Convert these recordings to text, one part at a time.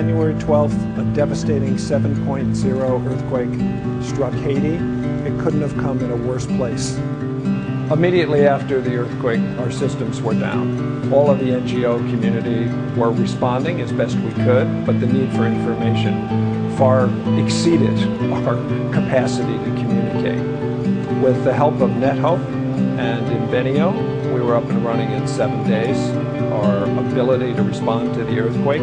January 12th, a devastating 7.0 earthquake struck Haiti. It couldn't have come in a worse place. Immediately after the earthquake, our systems were down. All of the NGO community were responding as best we could, but the need for information far exceeded our capacity to communicate. With the help of NetHope and Invenio, we were up and running in 7 days. Our ability to respond to the earthquake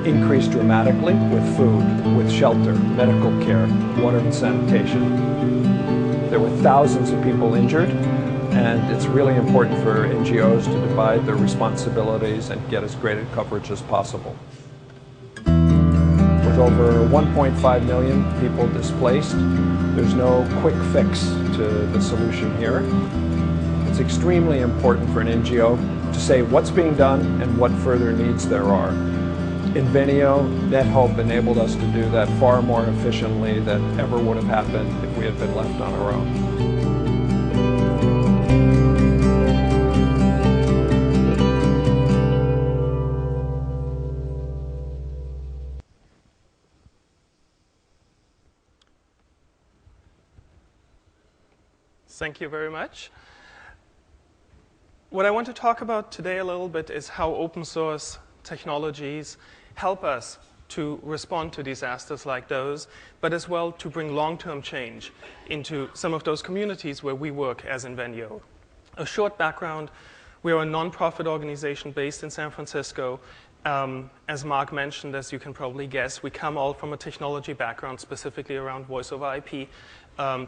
increased dramatically with food, with shelter, medical care, water and sanitation. There were thousands of people injured, and it's really important for NGOs to divide their responsibilities and get as great a coverage as possible. With over 1.5 million people displaced, there's no quick fix to the solution here. It's extremely important for an NGO to say what's being done and what further needs there are. Invenio, NetHope enabled us to do that far more efficiently than ever would have happened if we had been left on our own. Thank you very much. What I want to talk about today a little bit is how open source technologies help us to respond to disasters like those, but as well to bring long-term change into some of those communities where we work as Invenio. A short background, we are a non-profit organization based in San Francisco. As Mark mentioned, as you can probably guess, we come all from a technology background, specifically around voice over IP.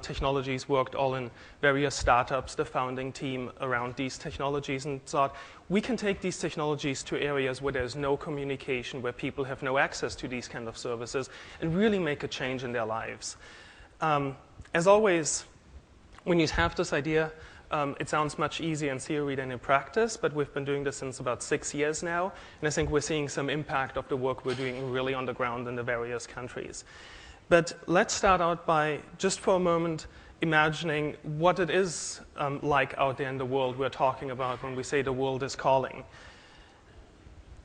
Technologies, worked all in various startups, the founding team around these technologies, and thought we can take these technologies to areas where there's no communication, where people have no access to these kind of services, and really make a change in their lives. As always, when you have this idea, it sounds much easier in theory than in practice, but we've been doing this since about 6 years now, and I think we're seeing some impact of the work we're doing really on the ground in the various countries. But let's start out by, just for a moment, imagining what it is like out there in the world we're talking about when we say the world is calling.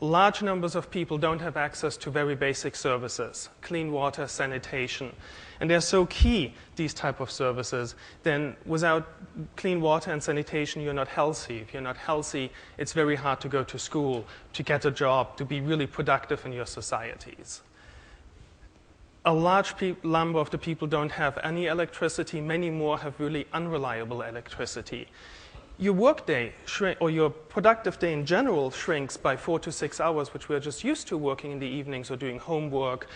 Large numbers of people don't have access to very basic services, clean water, sanitation. And they're so key, these type of services, then without clean water and sanitation, you're not healthy. If you're not healthy, it's very hard to go to school, to get a job, to be really productive in your societies. A large number of the people don't have any electricity. Many more have really unreliable electricity. Your workday, or your productive day in general, shrinks by 4 to 6 hours, which we're just used to working in the evenings or doing homework,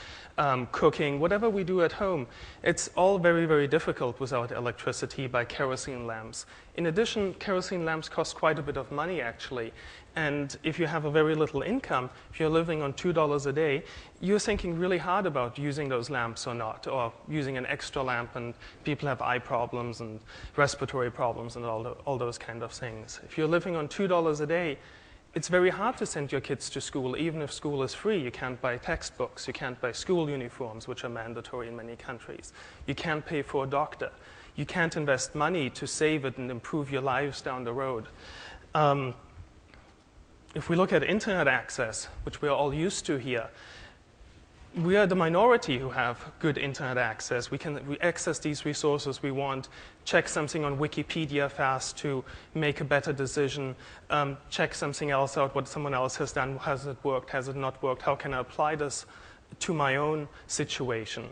cooking, whatever we do at home. It's all very, very difficult without electricity by kerosene lamps. In addition, kerosene lamps cost quite a bit of money, actually. And if you have a very little income, if you're living on $2 a day, you're thinking really hard about using those lamps or not, or using an extra lamp, and people have eye problems and respiratory problems and all those kind of things. If you're living on $2 a day, it's very hard to send your kids to school, even if school is free. You can't buy textbooks, you can't buy school uniforms, which are mandatory in many countries. You can't pay for a doctor. You can't invest money to save it and improve your lives down the road. If we look at internet access, which we're all used to here, we are the minority who have good internet access. We access these resources we want, check something on Wikipedia fast to make a better decision, check something else out, what someone else has done. Has it worked? Has it not worked? How can I apply this to my own situation?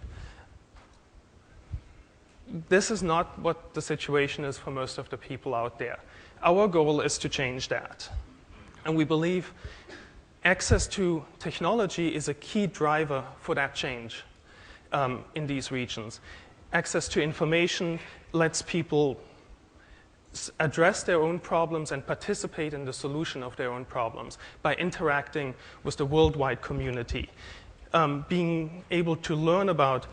This is not what the situation is for most of the people out there. Our goal is to change that. And we believe access to technology is a key driver for that change in these regions. Access to information lets people address their own problems and participate in the solution of their own problems by interacting with the worldwide community. Being able to learn about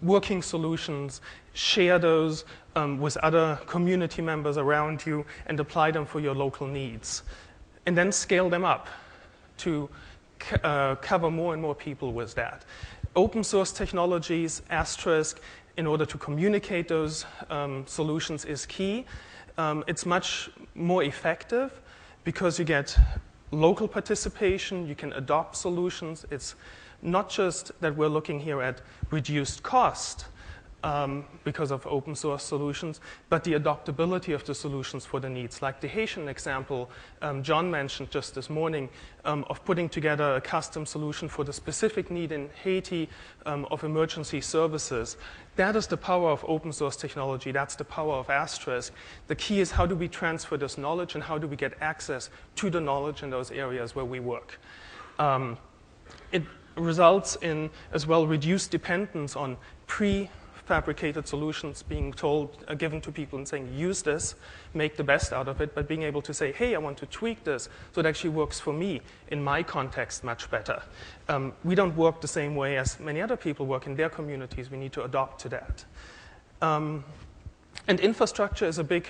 working solutions, share those with other community members around you, and apply them for your local needs. And then scale them up to cover more and more people with that. Open source technologies, asterisk, in order to communicate those solutions is key. It's much more effective because you get local participation, you can adopt solutions. It's not just that we're looking here at reduced cost because of open source solutions, but the adoptability of the solutions for the needs. Like the Haitian example John mentioned just this morning of putting together a custom solution for the specific need in Haiti of emergency services. That is the power of open source technology. That's the power of Asterisk. The key is how do we transfer this knowledge and how do we get access to the knowledge in those areas where we work. It results in, as well, reduced dependence on prefabricated solutions being given to people and saying, use this, make the best out of it, but being able to say, hey, I want to tweak this so it actually works for me in my context much better. We don't work the same way as many other people work in their communities. We need to adopt to that. And infrastructure is a big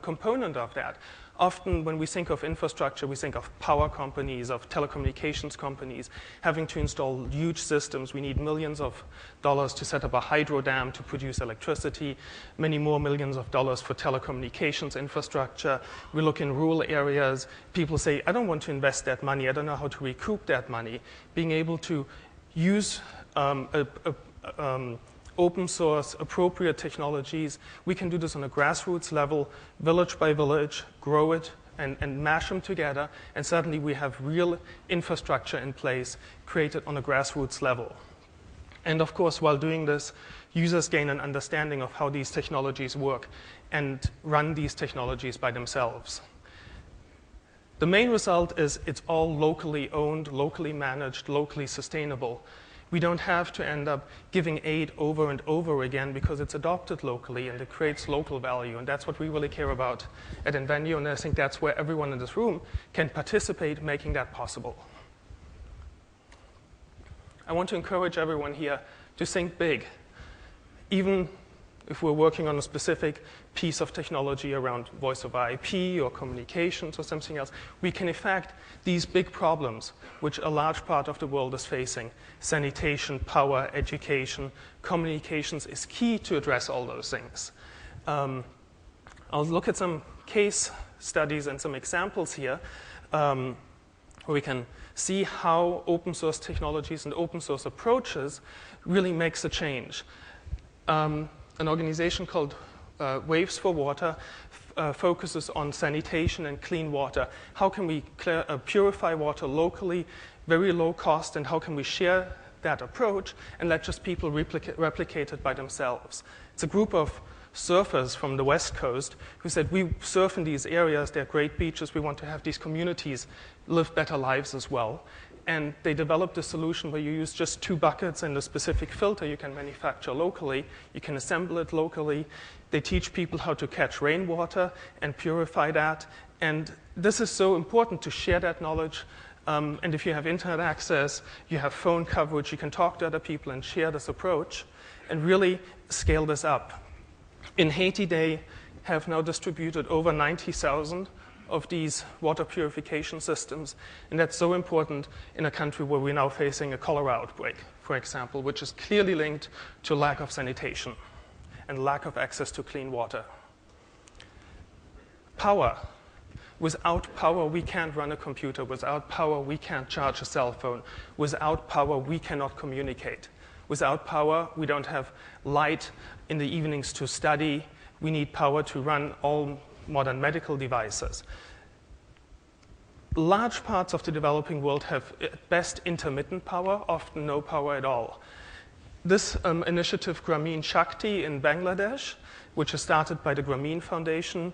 component of that. Often when we think of infrastructure, we think of power companies, of telecommunications companies, having to install huge systems. We need millions of dollars to set up a hydro dam to produce electricity, many more millions of dollars for telecommunications infrastructure. We look in rural areas. People say, I don't want to invest that money. I don't know how to recoup that money. Being able to use open source, appropriate technologies. We can do this on a grassroots level, village by village, grow it, and mash them together, and suddenly we have real infrastructure in place created on a grassroots level. And of course, while doing this, users gain an understanding of how these technologies work and run these technologies by themselves. The main result is it's all locally owned, locally managed, locally sustainable. We don't have to end up giving aid over and over again because it's adopted locally and it creates local value. And that's what we really care about at Invenio. And I think that's where everyone in this room can participate, making that possible. I want to encourage everyone here to think big. Even if we're working on a specific piece of technology around voice over IP or communications or something else, we can affect these big problems which a large part of the world is facing. Sanitation, power, education, communications is key to address all those things. I'll look at some case studies and some examples here where we can see how open source technologies and open source approaches really makes a change. An organization called Waves for Water focuses on sanitation and clean water. How can we purify water locally, very low cost, and how can we share that approach and let just people replicate it by themselves? It's a group of surfers from the West Coast who said, we surf in these areas, they're great beaches, we want to have these communities live better lives as well. And they developed a solution where you use just 2 buckets and a specific filter you can manufacture locally. You can assemble it locally. They teach people how to catch rainwater and purify that. And this is so important to share that knowledge. And if you have internet access, you have phone coverage, you can talk to other people and share this approach and really scale this up. In Haiti, they have now distributed over 90,000 of these water purification systems. And that's so important in a country where we're now facing a cholera outbreak, for example, which is clearly linked to lack of sanitation and lack of access to clean water. Power. Without power, we can't run a computer. Without power, we can't charge a cell phone. Without power, we cannot communicate. Without power, we don't have light in the evenings to study. We need power to run all modern medical devices. Large parts of the developing world have at best intermittent power, often no power at all. This initiative, Grameen Shakti in Bangladesh, which is started by the Grameen Foundation,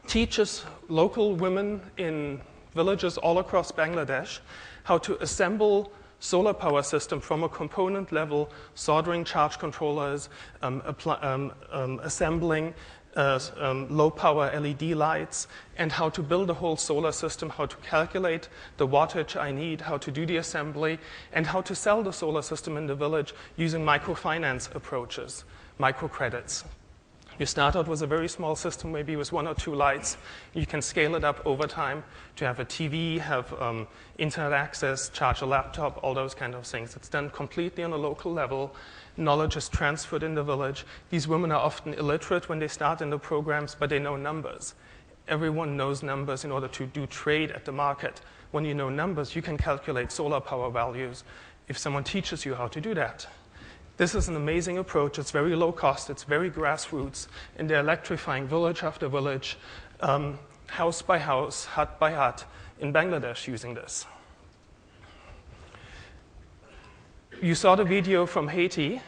teaches local women in villages all across Bangladesh how to assemble solar power system from a component level, soldering charge controllers, assembling low power LED lights, and how to build a whole solar system, how to calculate the wattage I need, how to do the assembly, and how to sell the solar system in the village using microfinance approaches, microcredits. You start out with a very small system, maybe with 1 or 2 lights. You can scale it up over time to have a TV, have internet access, charge a laptop, all those kind of things. It's done completely on a local level. Knowledge is transferred in the village. These women are often illiterate when they start in the programs, but they know numbers. everyone knows numbers in order to do trade at the market. When you know numbers, you can calculate solar power values if someone teaches you how to do that. This is an amazing approach. It's very low cost. It's very grassroots. And they're electrifying village after village, house by house, hut by hut in Bangladesh using this. You saw the video from Haiti.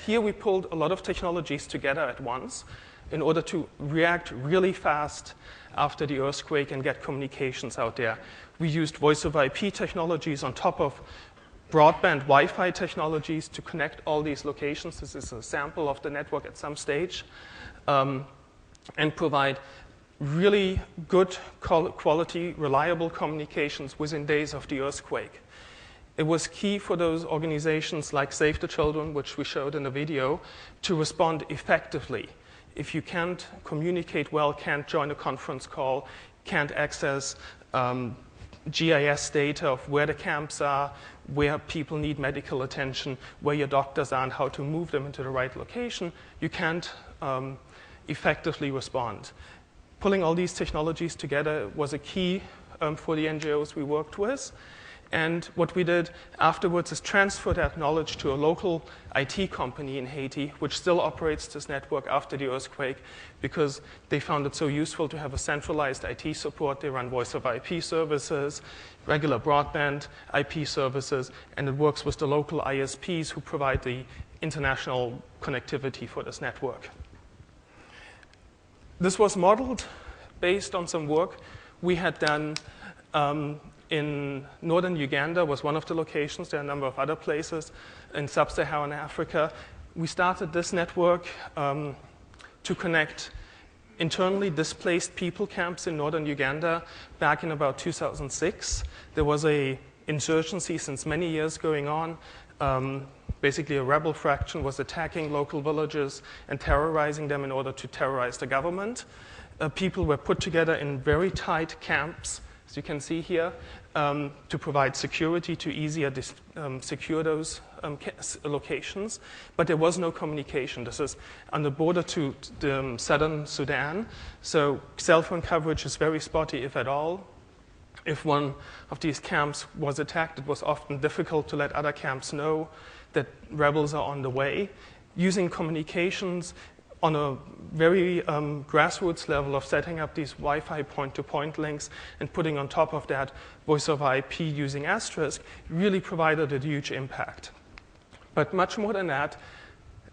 Here we pulled a lot of technologies together at once in order to react really fast after the earthquake and get communications out there. We used voice over IP technologies on top of broadband Wi-Fi technologies to connect all these locations. This is a sample of the network at some stage, and provide really good quality, reliable communications within days of the earthquake. It was key for those organizations like Save the Children, which we showed in the video, to respond effectively. If you can't communicate well, can't join a conference call, can't access GIS data of where the camps are, where people need medical attention, where your doctors are, and how to move them into the right location, you can't effectively respond. Pulling all these technologies together was a key for the NGOs we worked with. And what we did afterwards is transfer that knowledge to a local IT company in Haiti, which still operates this network after the earthquake, because they found it so useful to have a centralized IT support. They run voice over IP services, regular broadband IP services, and it works with the local ISPs who provide the international connectivity for this network. This was modeled based on some work we had done in northern Uganda was one of the locations. There are a number of other places in sub-Saharan Africa. We started this network to connect internally displaced people camps in northern Uganda back in about 2006. There was an insurgency since many years going on. Basically, a rebel faction was attacking local villages and terrorizing them in order to terrorize the government. People were put together in very tight camps, as you can see here, to provide security, to easier secure those locations. But there was no communication. This is on the border to the southern Sudan, so cell phone coverage is very spotty, if at all. If one of these camps was attacked, it was often difficult to let other camps know that rebels are on the way. Using communications on a very grassroots level of setting up these Wi-Fi point-to-point links and putting on top of that voice over IP using asterisk really provided a huge impact. But much more than that,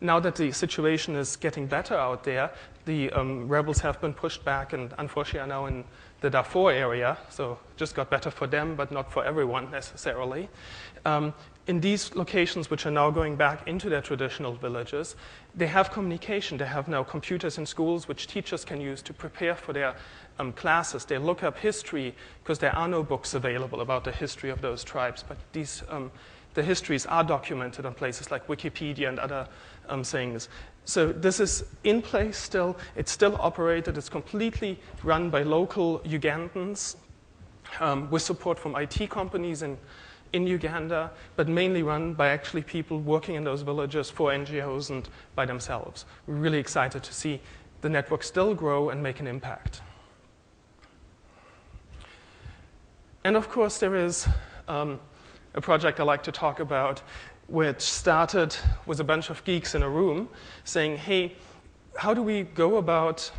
now that the situation is getting better out there, the rebels have been pushed back and unfortunately are now in the Darfur area, so just got better for them, but not for everyone necessarily. In these locations, which are now going back into their traditional villages, they have communication. They have now computers in schools which teachers can use to prepare for their classes. They look up history because there are no books available about the history of those tribes, but these, the histories are documented on places like Wikipedia and other things. So this is in place still. It's still operated. It's completely run by local Ugandans with support from IT companies in Uganda, but mainly run by actually people working in those villages for NGOs and by themselves. We're really excited to see the network still grow and make an impact. And of course, there is a project I like to talk about, which started with a bunch of geeks in a room saying, hey, how do we go about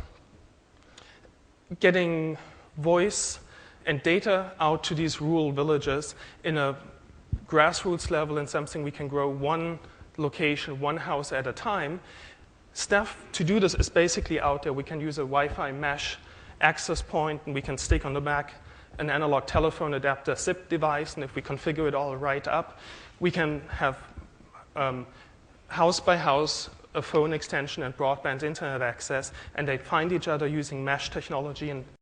getting voice and data out to these rural villages in a grassroots level and something we can grow one location, one house at a time. Stuff to do this is basically out there. We can use a Wi-Fi mesh access point, and we can stick on the back an analog telephone adapter SIP device, and if we configure it all right up, we can have house by house a phone extension and broadband internet access, and they find each other using mesh technology and